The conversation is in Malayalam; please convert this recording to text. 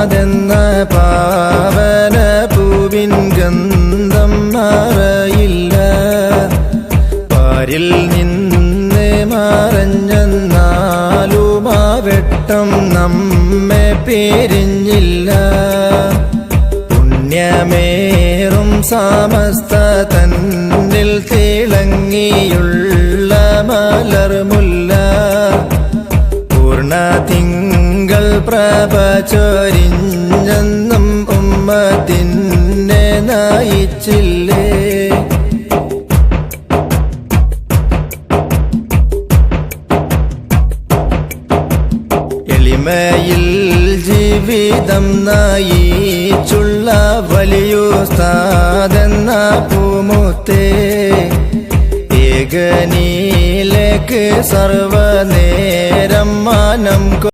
ഉസ്താദെന്ന പാവന പൂവിൻ ഗന്ധം മാറയില്ല. പാരിൽ നിന്ന് മറഞ്ഞെന്നാലും ആ വെട്ടം നമ്മെ പിരിഞ്ഞില്ല. പുണ്യമേറും സമസ്ത തന്നിൽ തിളങ്ങിയുള്ള മലർമുല്ല പൂർണ്ണ തിങ്കൾ പ്രഭ ചൊരിഞ്ഞെന്നും ഉമ്മത്തിനെ നയിച്ചില്ലേ. എളിമയിൽ ജീവിതം നയിച്ചുള്ള വലിയുസ്താദെന്ന പൂമുത്തേ ഏകനിലേക്ക് സർവനേരം മാനം